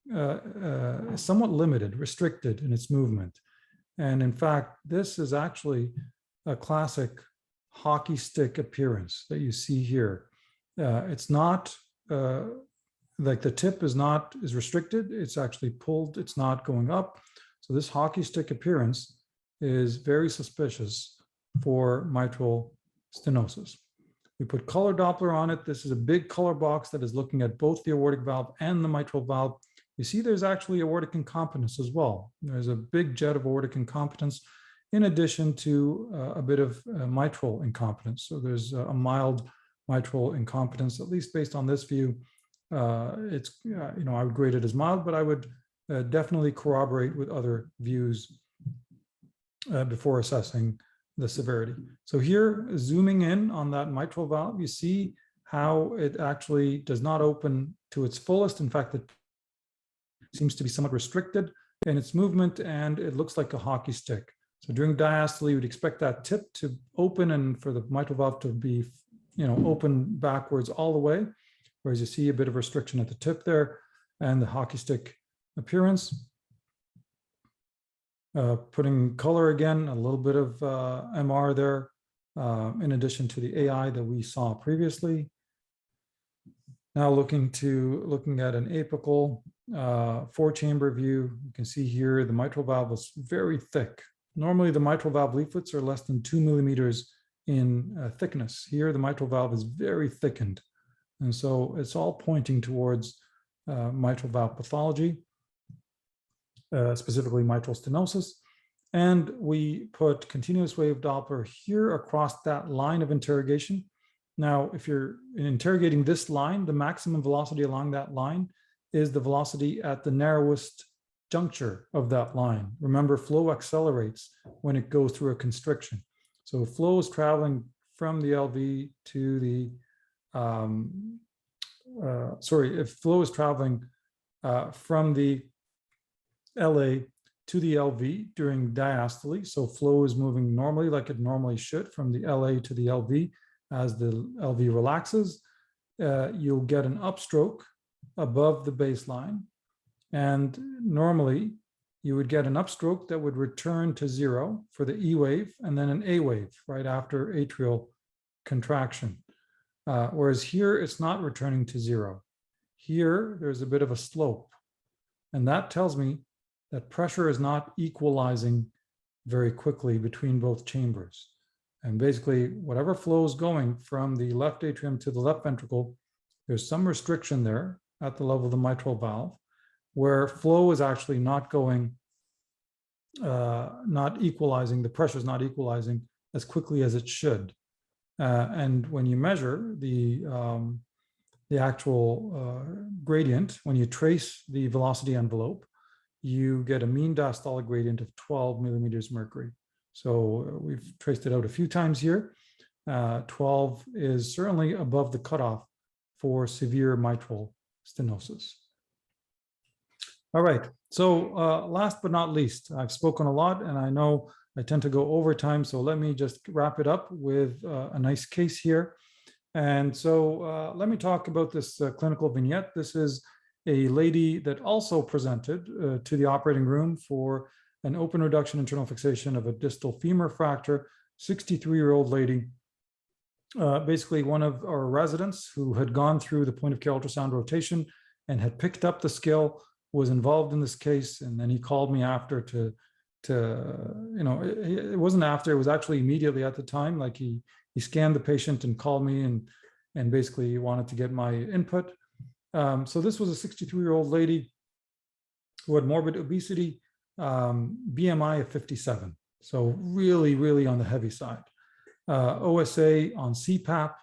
limited, restricted in its movement. And in fact, this is actually a classic hockey stick appearance that you see here. It's not like the tip is restricted. It's actually pulled. It's not going up. So this hockey stick appearance is very suspicious for mitral stenosis. We put color Doppler on it. This is a big color box that is looking at both the aortic valve and the mitral valve. You see there's actually aortic incompetence as well. There's a big jet of aortic incompetence in addition to a bit of mitral incompetence. So there's a mild mitral incompetence, at least based on this view. It's, I would grade it as mild, but I would definitely corroborate with other views before assessing the severity. So here, zooming in on that mitral valve, you see how it actually does not open to its fullest. In fact, it seems to be somewhat restricted in its movement, and it looks like a hockey stick. So during diastole, you would expect that tip to open and for the mitral valve to be, open backwards all the way, whereas you see a bit of restriction at the tip there and the hockey stick appearance. Putting color again, a little bit of MR there, in addition to the AI that we saw previously. Now looking at an apical 4-chamber view, you can see here the mitral valve was very thick. Normally the mitral valve leaflets are less than 2 millimeters in thickness. Here the mitral valve is very thickened. And so it's all pointing towards mitral valve pathology, specifically mitral stenosis. And we put continuous wave Doppler here across that line of interrogation. Now, if you're interrogating this line, the maximum velocity along that line is the velocity at the narrowest juncture of that line. Remember, flow accelerates when it goes through a constriction. So if flow is traveling from the LV to the, if flow is traveling from the LA to the LV during diastole, so flow is moving normally like it normally should from the LA to the LV. As the LV relaxes, you'll get an upstroke above the baseline. And normally you would get an upstroke that would return to 0 for the E wave and then an A wave right after atrial contraction. Whereas here it's not returning to 0. Here there's a bit of a slope. And that tells me that pressure is not equalizing very quickly between both chambers. And basically, whatever flow is going from the left atrium to the left ventricle, there's some restriction there at the level of the mitral valve, where flow is actually not going, not equalizing, the pressure is not equalizing as quickly as it should. And when you measure the actual gradient, when you trace the velocity envelope, you get a mean diastolic gradient of 12 millimeters mercury. So we've traced it out a few times here. 12 is certainly above the cutoff for severe mitral stenosis. All right, so last but not least, I've spoken a lot and I know I tend to go over time, so let me just wrap it up with a nice case here. And so let me talk about this clinical vignette. This is a lady that also presented to the operating room for an open reduction internal fixation of a distal femur fracture, 63-year-old lady, basically one of our residents who had gone through the point of care ultrasound rotation and had picked up the skill, was involved in this case. And then he called me after it wasn't after, it was actually immediately at the time, like he scanned the patient and called me and basically wanted to get my input. So this was a 63-year-old lady who had morbid obesity, BMI of 57. So really, really on the heavy side. OSA on CPAP,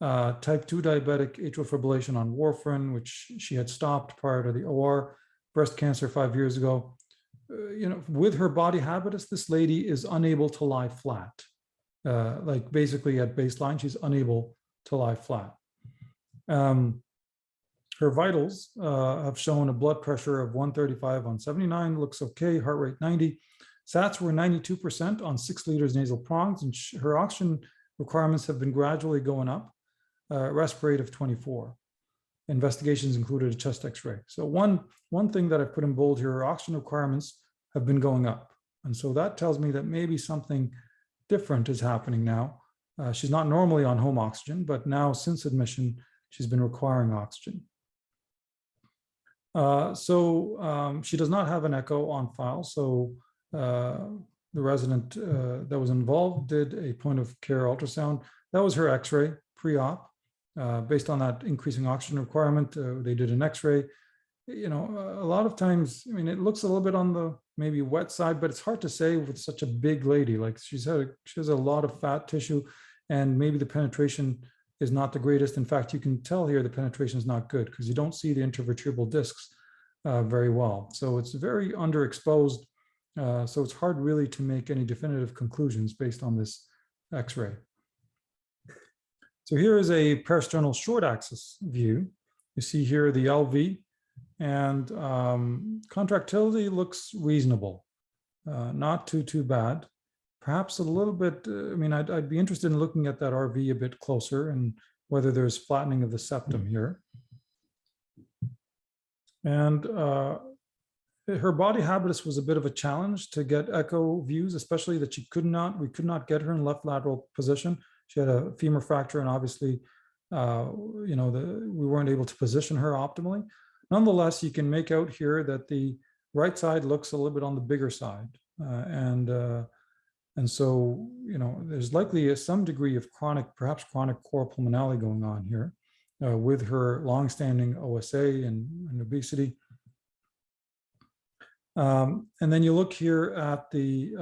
type 2 diabetic atrial fibrillation on warfarin, which she had stopped prior to the OR, breast cancer 5 years ago. With her body habitus, this lady is unable to lie flat. Like basically at baseline, she's unable to lie flat. Her vitals have shown a blood pressure of 135 on 79, looks okay, heart rate 90. SATs were 92% on 6 liters nasal prongs, and her oxygen requirements have been gradually going up. respirative 24. Investigations included a chest x-ray. So one thing that I put in bold here, oxygen requirements have been going up. And so that tells me that maybe something different is happening now. She's not normally on home oxygen, but now since admission, she's been requiring oxygen. She does not have an echo on file. So the resident that was involved did a point of care ultrasound. That was her x-ray pre-op. Based on that increasing oxygen requirement, they did an x-ray. You know, a lot of times, I mean, it looks a little bit on the maybe wet side, but it's hard to say with such a big lady. Like she has a lot of fat tissue, and maybe the penetration is not the greatest. In fact, you can tell here the penetration is not good because you don't see the intervertebral discs very well. So it's very underexposed. So it's hard really to make any definitive conclusions based on this x-ray. So here is a parasternal short axis view. You see here the LV, and contractility looks reasonable, not too bad. Perhaps a little bit, I mean, I'd be interested in looking at that RV a bit closer and whether there's flattening of the septum here. And her body habitus was a bit of a challenge to get echo views, especially that we could not get her in left lateral position. She had a femur fracture, and obviously, you know, we weren't able to position her optimally. Nonetheless, you can make out here that the right side looks a little bit on the bigger side, and so, you know, there's likely some degree of perhaps chronic cor pulmonale going on here with her longstanding OSA and obesity. And then you look here at the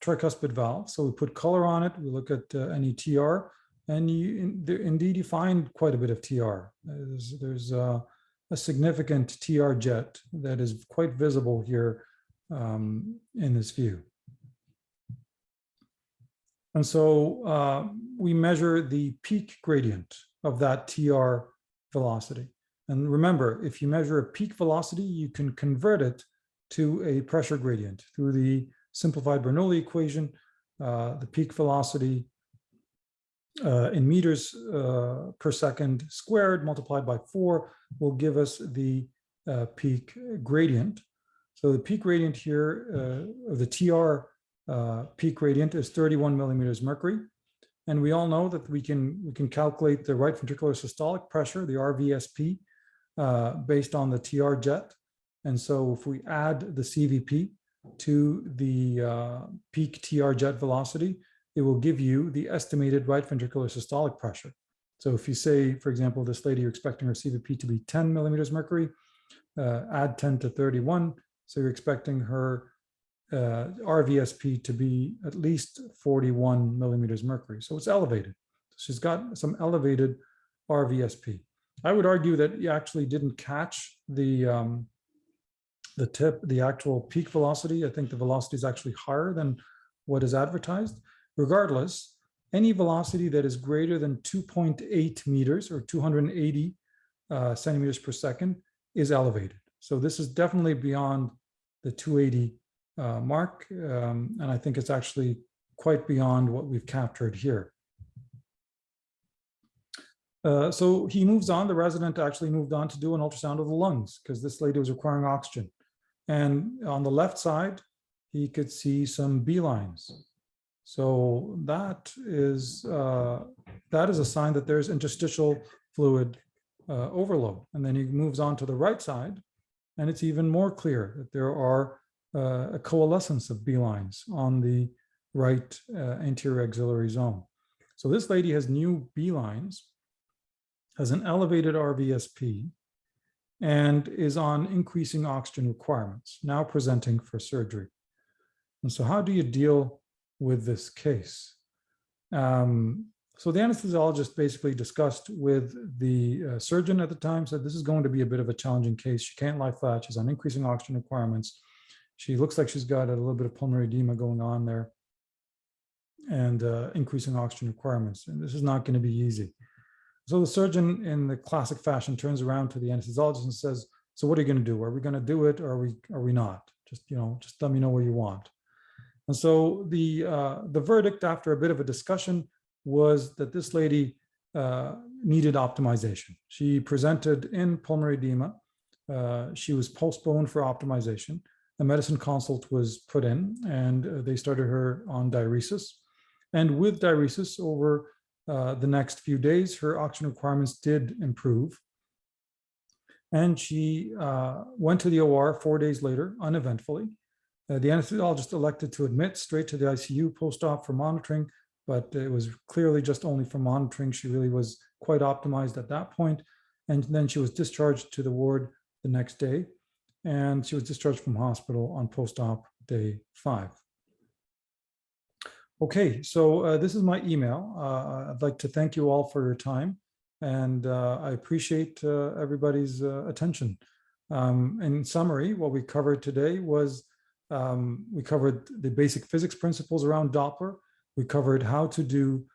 tricuspid valve. So we put color on it. We look at any TR, and indeed you find quite a bit of TR. There's a significant TR jet that is quite visible here in this view. And so we measure the peak gradient of that TR velocity. And remember, if you measure a peak velocity, you can convert it to a pressure gradient through the simplified Bernoulli equation. The peak velocity in meters per second squared multiplied by 4 will give us the peak gradient. So the peak gradient here of the TR peak gradient is 31 millimeters mercury. And we all know that we can calculate the right ventricular systolic pressure, the RVSP, based on the TR jet. And so if we add the CVP to the peak TR jet velocity, it will give you the estimated right ventricular systolic pressure. So if you say, for example, this lady, you're expecting her CVP to be 10 millimeters mercury, add 10 to 31. So you're expecting her RVSP to be at least 41 millimeters mercury. So it's elevated. She's got some elevated RVSP. I would argue that you actually didn't catch the actual peak velocity. I think the velocity is actually higher than what is advertised. Regardless, any velocity that is greater than 2.8 meters or 280 centimeters per second is elevated. So this is definitely beyond the 280 mark. And I think it's actually quite beyond what we've captured here. So he moves on, the resident actually moved on to do an ultrasound of the lungs because this lady was requiring oxygen. And on the left side, he could see some B lines. So that is a sign that there's interstitial fluid overload. And then he moves on to the right side, and it's even more clear that there are a coalescence of B lines on the right anterior axillary zone. So this lady has new B lines, has an elevated RVSP, and is on increasing oxygen requirements, now presenting for surgery. And so how do you deal with this case? So the anesthesiologist basically discussed with the surgeon at the time, said this is going to be a bit of a challenging case. She can't lie flat. She's on increasing oxygen requirements. She looks like she's got a little bit of pulmonary edema going on there and increasing oxygen requirements. And this is not going to be easy. So the surgeon, in the classic fashion, turns around to the anesthesiologist and says, so what are you going to do? Are we going to do it, or are we not? Just let me know what you want. And so the verdict, after a bit of a discussion, was that this lady needed optimization. She presented in pulmonary edema. She was postponed for optimization. A medicine consult was put in, and they started her on diuresis. And with diuresis, over the next few days, her oxygen requirements did improve. And she went to the OR 4 days later, uneventfully. The anesthesiologist elected to admit straight to the ICU post-op for monitoring, but it was clearly just only for monitoring. She really was quite optimized at that point. And then she was discharged to the ward the next day, and she was discharged from hospital on post-op day 5. Okay, so this is my email. I'd like to thank you all for your time, and I appreciate everybody's attention. In summary, what we covered today was we covered the basic physics principles around Doppler. We covered how to do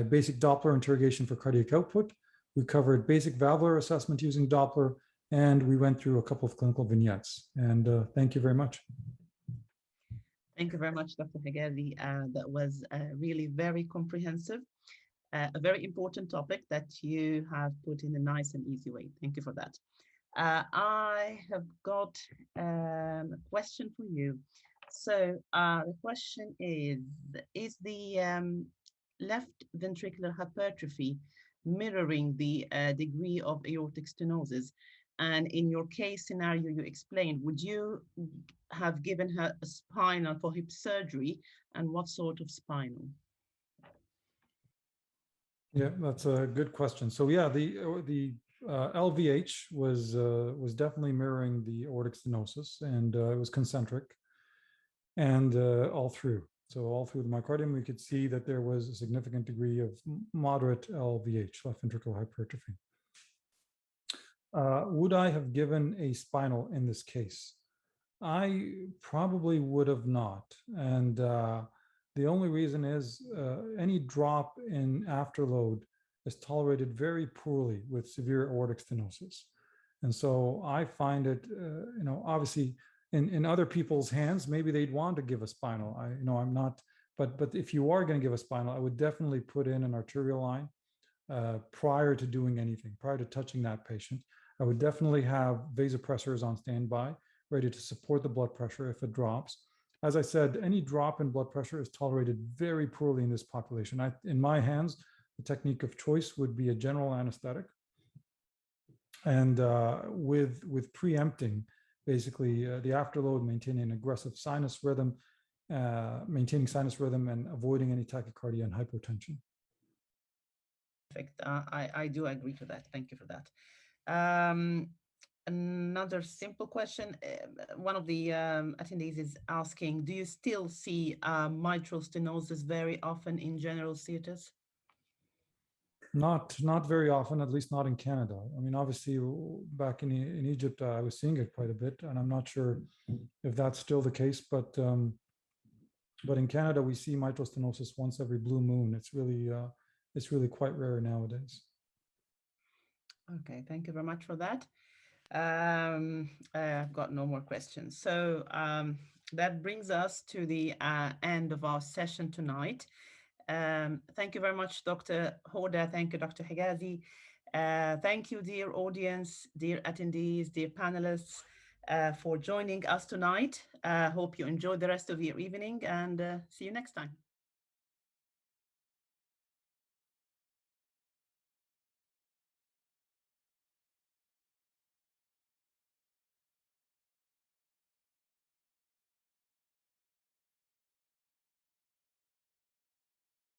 basic Doppler interrogation for cardiac output. We covered basic valvular assessment using Doppler, and we went through a couple of clinical vignettes. And thank you very much. Thank you very much, Dr. Hegazy. That was really very comprehensive, a very important topic that you have put in a nice and easy way. Thank you for that. I have got a question for you. So the question is the left ventricular hypertrophy mirroring the degree of aortic stenosis? And in your case scenario you explained, would you have given her a spinal for hip surgery, and what sort of spinal? Yeah, that's a good question. So yeah, the LVH was definitely mirroring the aortic stenosis, and it was concentric, and all through. So all through the myocardium, we could see that there was a significant degree of moderate LVH, left ventricular hypertrophy. Would I have given a spinal in this case? I probably would have not. And the only reason is any drop in afterload is tolerated very poorly with severe aortic stenosis. And so I find it, obviously in other people's hands, maybe they'd want to give a spinal. I'm not, but if you are going to give a spinal, I would definitely put in an arterial line prior to doing anything, prior to touching that patient. I would definitely have vasopressors on standby, ready to support the blood pressure if it drops. As I said, any drop in blood pressure is tolerated very poorly in this population. In my hands, the technique of choice would be a general anesthetic, and with preempting basically the afterload, maintaining an aggressive sinus rhythm, maintaining sinus rhythm, and avoiding any tachycardia and hypotension. Perfect. I do agree to that. Thank you for that. Another simple question. One of the attendees is asking, do you still see mitral stenosis very often in general theaters? Not very often, at least not in Canada. I mean, obviously, back in Egypt, I was seeing it quite a bit, and I'm not sure if that's still the case. But in Canada, we see mitral stenosis once every blue moon. It's really quite rare nowadays. Okay, thank you very much for that. I've got no more questions. So that brings us to the end of our session tonight. Thank you very much, Dr. Hoda. Thank you, Dr. Hegazy. Thank you, dear audience, dear attendees, dear panelists, for joining us tonight. Hope you enjoyed the rest of your evening, and see you next time.